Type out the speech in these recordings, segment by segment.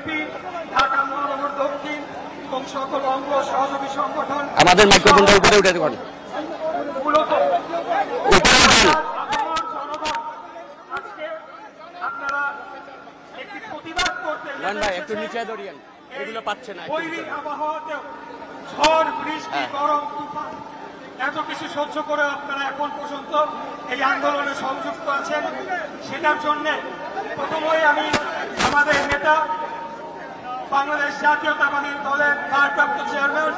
BNP, Dhaka মহানগর দক্ষিণ এবং সকল অঙ্গ সহযোগী সংগঠন আমাদের মাইক্রোফোনটা উপরে উঠে দেন। মূলত জনগণ আজকে আপনারা একটি প্রতিবাদ করতে ভাই একটু নিচে ধরিয়েন, এগুলো পাচ্ছে না। বৈরী আবহাওয়াতেও ঝড় বৃষ্টি গরম তুফান এত কিছু সহ্য করে আপনারা এখন পর্যন্ত এই আন্দোলনে সংযুক্ত আছেন। সেটার জন্য প্রথমেই আমি আমাদের নেতা বাংলাদেশ জাতীয়তাবাদী দলের ভারপ্রাপ্ত চেয়ারম্যান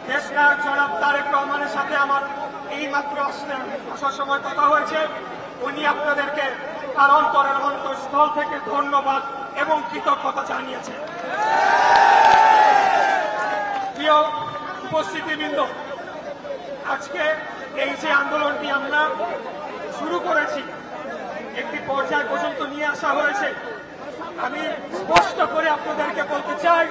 দেশ নায়ক জনাব তারেক রহমানের সাথে আমার এই মাত্র আসার সময় কথা হয়েছে। উনি আপনাদেরকে তার অন্তরের অন্তঃস্থল থেকে ধন্যবাদ এবং কৃতজ্ঞতা জানিয়েছেন। প্রিয় উপস্থিতিবৃন্দ, আজকে এই যে আন্দোলনটি আমরা শুরু করেছি, একটি পর্যায় পর্যন্ত নিয়ে আসা হয়েছে। আমি স্পষ্ট করে আপনাদেরকে বলতে চাই,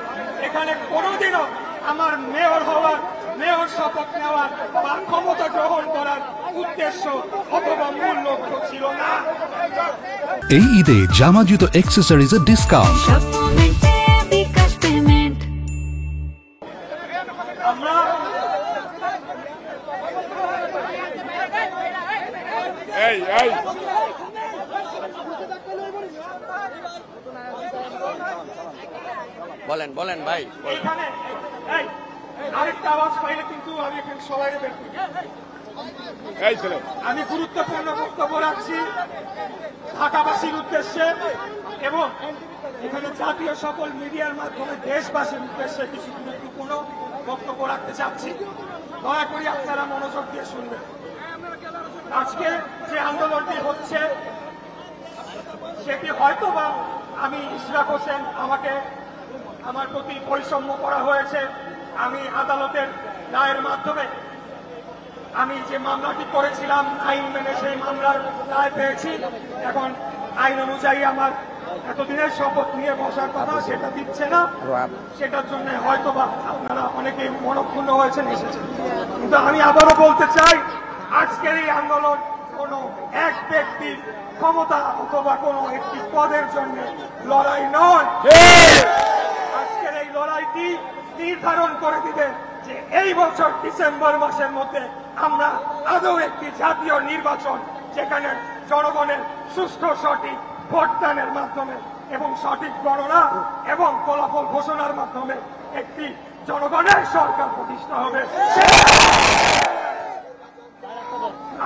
এখানে কোনোদিনও আমার মেয়র হওয়ার, মেয়র শপথ নেওয়ার বা ক্ষমতা গ্রহণ করার উদ্দেশ্য অথবা মূল লক্ষ্য ছিল না। এই ঈদে জামা জুতো অ্যাক্সেসরিজের ডিসকাউন্ট। আমরা বলেন বলেন ভাই। এখানে আরেকটা আওয়াজ পাইলে কিন্তু আমি এখানে সবাই বের করি। আমি গুরুত্বপূর্ণ বক্তব্য রাখছি ঢাকাবাসীর উদ্দেশ্যে এবং এখানে জাতীয় সকল মিডিয়ার মাধ্যমে দেশবাসীর উদ্দেশ্যে কিছু গুরুত্বপূর্ণ বক্তব্য রাখতে চাচ্ছি। দয়া করে আপনারা মনোযোগ দিয়ে শুনবেন। আজকে যে আন্দোলনটি হচ্ছে সেটি হয়তো বা আমি ইশরাক হোসেন, আমার প্রতি বৈষম্য করা হয়েছে। আমি আদালতের রায়ের মাধ্যমে আমি যে মামলাটি করেছিলাম আইন মেনে সেই মামলার রায় পেয়েছি। এখন আইন অনুযায়ী আমার এতদিনের শপথ নিয়ে বসার কথা সেটা দিচ্ছে না। সেটার জন্য হয়তো বা আপনারা অনেকেই মনক্ষুণ্ণ হয়েছেন, এসেছেন। কিন্তু আমি আবারও বলতে চাই, আজকের এই আন্দোলন কোনো এক ব্যক্তির ক্ষমতা অথবা কোনো একটি পদের জন্য লড়াই নয়। আজকের এই লড়াইটি নির্ধারণ করে দিবে যে এই বছর ডিসেম্বর মাসের মধ্যে আমরা আদৌ একটি জাতীয় নির্বাচন, যেখানে জনগণের সুষ্ঠু সঠিক ভোটদানের মাধ্যমে এবং সঠিক গণনা এবং ফলাফল ঘোষণার মাধ্যমে একটি জনগণের সরকার প্রতিষ্ঠা হবে।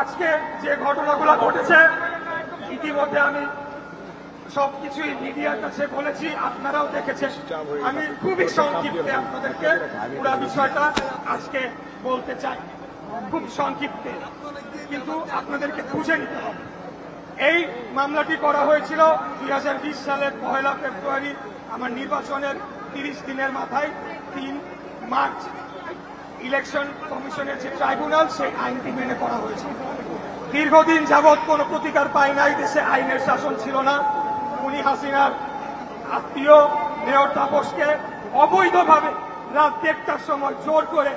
আজকে যে ঘটনাগুলো ঘটেছে ইতিমধ্যে আমি সবকিছুই মিডিয়ার কাছে বলেছি, আপনারাও দেখেছেন। আমি খুবই সংক্ষিপ্তে আপনাদেরকে পুরো বিষয়টা আজকে বলতে চাই, খুব সংক্ষিপ্তে, কিন্তু আপনাদেরকে বুঝে নিতে হবে। এই মামলাটি করা হয়েছিল 2020 সালের 1 ফেব্রুয়ারি আমার নির্বাচনের 30 দিনের মাথায় 3 মার্চ ইলেকশন কমিশনের যে ট্রাইব্যুনাল সেই আইনটি মেনে করা হয়েছে। দীর্ঘদিন যাবৎ কোনো প্রতিকার পায় নাই, দেশে আইনের শাসন ছিল না। উনি হাসিনার আত্মীয় মেয়র তাপসকে অবৈধভাবে রাত 1টার সময় জোর করে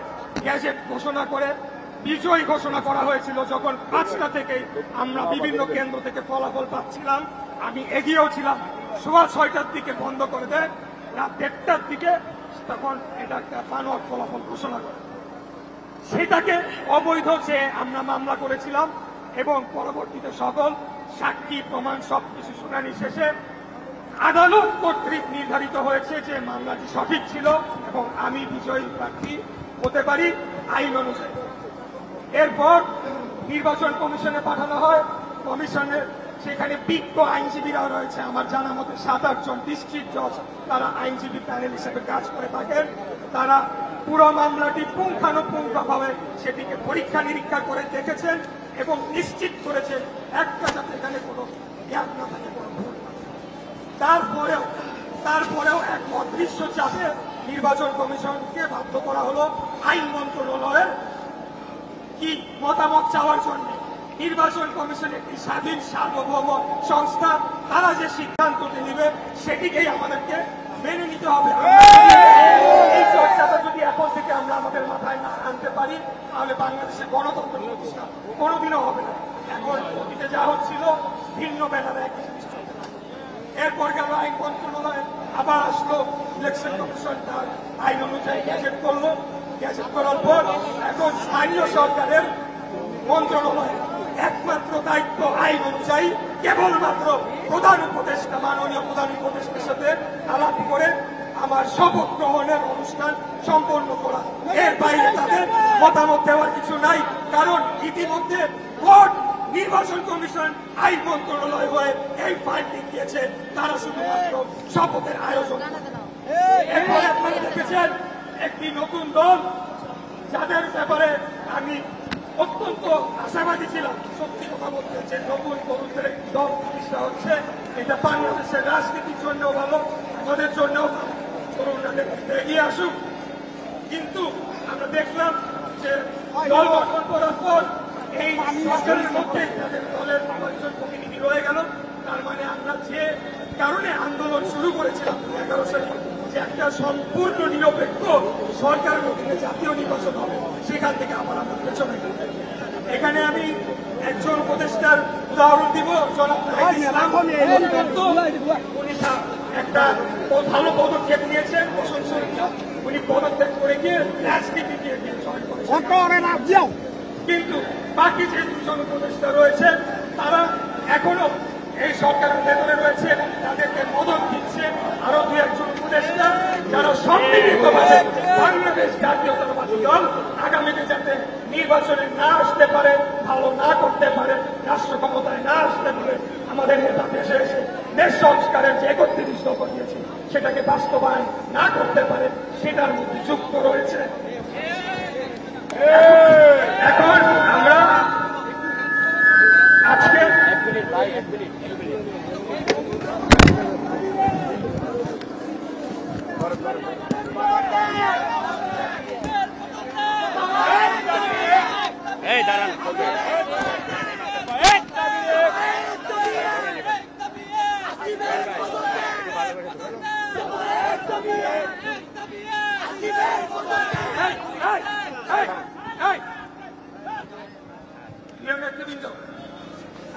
গ্যাজেট ঘোষণা করে বিজয়ী ঘোষণা করা হয়েছিল। যখন 5টা থেকেই আমরা বিভিন্ন কেন্দ্র থেকে ফলাফল পাচ্ছিলাম, আমি এগিয়েও ছিলাম। 6:15টার দিকে বন্ধ করে দেয়, রাত 1টার দিকে তখন এটা একটা বানোয়াট ফলাফল ঘোষণা করে। সেটাকে অবৈধ চেয়ে আমরা মামলা করেছিলাম এবং পরবর্তীতে সকল সাক্ষী প্রমাণ সবকিছু শুনানি শেষে আদালত কর্তৃক নির্ধারিত হয়েছে যে মামলাটি সঠিক ছিল এবং আমি বিজয়ী প্রার্থী হতে পারি আইন অনুযায়ী। এরপর নির্বাচন কমিশনে পাঠানো হয়। কমিশনের সেখানে বিজ্ঞ আইনজীবীরাও রয়েছে, আমার জানা মতে 7-8 জন ডিস্ট্রিক্ট জজ, তারা আইনজীবী প্যানেল হিসেবে কাজ করে থাকেন। তারা পুরো মামলাটি পুঙ্খানুপুঙ্খভাবে সেটিকে পরীক্ষা নিরীক্ষা করে দেখেছেন এবং নিশ্চিত করেছেন একটা যাতে এখানে কোনো গ্যাপ না থাকে, কোনো ভুল না। তারপরেও এক অদৃশ্য চাপে নির্বাচন কমিশনকে বাধ্য করা হলো আইন মন্ত্রণালয়ের কি মতামত চাওয়ার জন্য। নির্বাচন কমিশন একটি স্বাধীন সার্বভৌম সংস্থা, তারা যে সিদ্ধান্তটি নেবে সেটিকেই আমাদেরকে মেনে নিতে হবে। এই চর্চাটা যদি এখন থেকে আমরা আমাদের মাথায় না আনতে পারি, তাহলে বাংলাদেশের গণতন্ত্র প্রতিষ্ঠা কোনোদিনও হবে না। এখন অতীতে যা হচ্ছিল ভিন্ন ব্যানারে একই জিনিস চলতে থাকে। এরপর গেল আইন মন্ত্রণালয়ের আবার আসলো ইলেকশন কমিশন তার আইন অনুযায়ী গ্যাজেট করলো, গ্যাজেট করার পর এখন স্থানীয় সরকারের মন্ত্রণালয় একমাত্র দায়িত্ব আইন অনুযায়ী কেবলমাত্র প্রধান উপদেষ্টা, মাননীয় প্রধান উপদেষ্টার সাথে আলাপ করে আমার শপথ গ্রহণের অনুষ্ঠান সম্পন্ন করা। এর বাইরে তাদের মতামত দেওয়ার কিছু নাই, কারণ ইতিমধ্যে ভোট নির্বাচন কমিশন আইন মন্ত্রণালয় হয়ে এই ফাইলটি দিয়েছে, তারা শুধুমাত্র শপথের আয়োজন। এরপরে আপনারা দেখেছেন একটি নতুন দল, যাদের ব্যাপারে আমি অত্যন্ত আশাবাদী ছিলাম। সত্যি কথা বলতে হচ্ছে, নতুন তরুণদের একটি দল প্রতিষ্ঠা হচ্ছে, এটা বাংলাদেশের রাজনীতির জন্য ভালো, আমাদের জন্য তরুণরা এগিয়ে আসুক। কিন্তু আমরা দেখলাম যে দল গঠন করার পর এই সরকারের মধ্যে তাদের দলের কয়েকজন প্রতিনিধি রয়ে গেল। তার মানে আমরা যে কারণে আন্দোলন শুরু করেছিলাম 2011 সালে, যে একটা সম্পূর্ণ নিরপেক্ষ সরকারের অধীনে জাতীয় নির্বাচন হবে, সেখান থেকে আবার আমরা পেছনে গেলাম। এখানে আমি একজন উপদেষ্টার উদাহরণ দিব, জনাব নাহিদ ইসলাম। উনি একটা ভালো পদক্ষেপ নিয়েছেন, প্রশংসনীয়। উনি পদত্যাগ করে গিয়ে রাজনীতিকে জয়েন করেছেন। কিন্তু বাকি যে দুজন উপদেষ্টা রয়েছে তারা এখনো এই সরকারের ভেতরে রয়েছে এবং তাদেরকে মদত দিচ্ছে আরো দু একজন উপদেষ্টা, যারা সম্মিলিতভাবে বাংলাদেশ জাতীয়তাবাদী দল আগামীতে যাতে নির্বাচনে না আসতে পারে, ভালো না করতে পারে, রাষ্ট্র ক্ষমতায় না আসতে পারে, আমাদের নেতা দেশে এসে দেশ সংস্কারের যে 31 দফা দিয়েছে সেটাকে বাস্তবায়ন না করতে পারে, সেটার মধ্যে যুক্ত রয়েছে। এখন আমরা আজকে এই দাঁড়ান,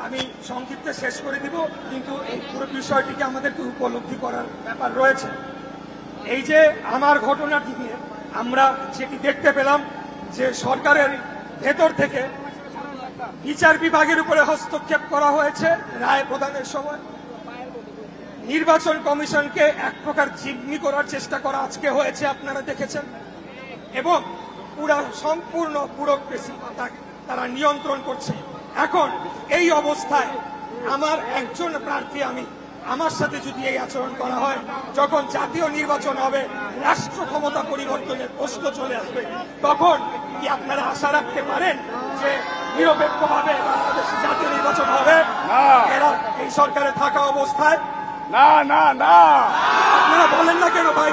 আমি সংক্ষিপ্তে শেষ করে দিব, কিন্তু এই পুরো বিষয়টিকে আমাদেরকে উপলব্ধি করার ব্যাপার রয়েছে। এই যে আমার ঘটনাটি নিয়ে আমরা যেটি দেখতে পেলাম যে সরকারের ভেতর থেকে বিচার বিভাগের উপরে হস্তক্ষেপ করা হয়েছে রায় প্রদানের সময়, নির্বাচন কমিশনকে এক প্রকার জিম্মি করার চেষ্টা করা আজকে হয়েছে, আপনারা দেখেছেন। এবং পুরা সম্পূর্ণ ব্যুরোক্রেসি তারা নিয়ন্ত্রণ করছে। এখন এই অবস্থায় আমার একজন প্রার্থী, আমার সাথে যদি এই আচরণ করা হয়, যখন জাতীয় নির্বাচন হবে, রাষ্ট্র ক্ষমতা পরিবর্তনের প্রশ্ন চলে আসবে, তখন কি আপনারা আশা রাখতে পারেন যে নিরপেক্ষভাবে বাংলাদেশে জাতীয় নির্বাচন হবে? এরা এই সরকারে থাকা অবস্থায় না না না, আপনারা বলেন না কেন ভাই?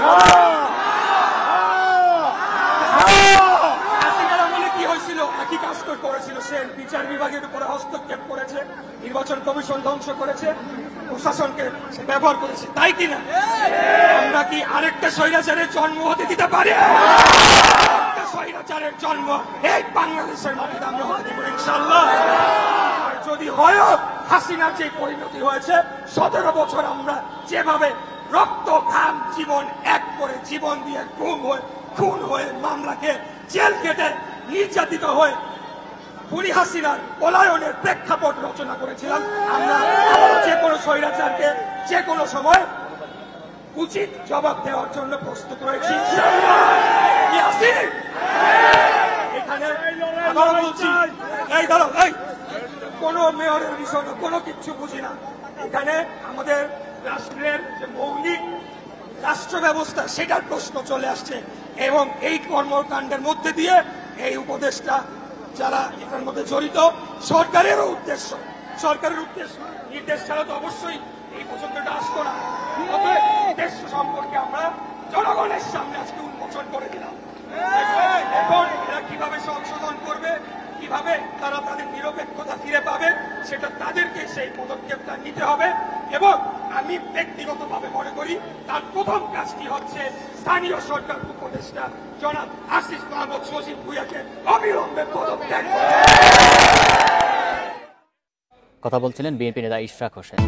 কি হয়েছিল? একই কাজ করেছিল সে, বিচার বিভাগের উপরে হস্তক্ষেপ করেছে, নির্বাচন কমিশন ধ্বংস করেছে, প্রশাসনকে ব্যবহার করেছে, তাই কিনা? আমরা কি আরেকটা স্বৈরাচারের জন্ম হতে দিতে পারি? স্বৈরাচারের জন্ম এই বাংলাদেশের মাটিতে আমরা হতে দিব ইনশাআল্লাহ। আর যদি হয় হাসিনার যে পরিণতি হয়েছে, 17 বছর আমরা যেভাবে রক্ত ঘাম জীবন এক করে, জীবন দিয়ে খুন হয়ে মামলাকে জেল কেটে নির্যাতিত হয়ে খুনি হাসিনার পলায়নের প্রেক্ষাপট রচনা করেছিলাম, আমরা যে কোনো স্বৈরাচারকে যে কোনো সময় উচিত জবাব দেওয়ার জন্য প্রস্তুত রয়েছি। এখানে আবারও বলছি, এই ধরো কোন মেয়রের বিষয় না, কোনো কিচ্ছু বুঝি না। এখানে আমাদের রাষ্ট্রের যে মৌলিক রাষ্ট্র ব্যবস্থা, সেটার প্রশ্ন চলে আসছে এবং এই কর্মকাণ্ডের মধ্যে দিয়ে এই উপদেষ্টা যারা এটার মধ্যে জড়িত, সরকারের উদ্দেশ্য নির্দেশ ছাড়া তো অবশ্যই এই পর্যন্তটা আসতো না। উদ্দেশ্য সম্পর্কে আমরা জনগণের সামনে আজকে উন্মোচন করে দিলাম। এখন এরা কিভাবে সংশোধন করবে, কিভাবে তারা তাদের নিরপেক্ষতা ফিরে পাবে, সেটা তাদেরকে সেই পদক্ষেপটা নিতে হবে। এবং আমি ব্যক্তিগতভাবে মনে করি তার প্রথম কাজটি হচ্ছে স্থানীয় সরকার উপদেষ্টা জনাব আসিফ মাহমুদ সজীব ভুঁইয়াকে অবিলম্বে পদত্যাগ করতে। কথা বলছিলেন বিএনপি নেতা ইশরাক হোসেন।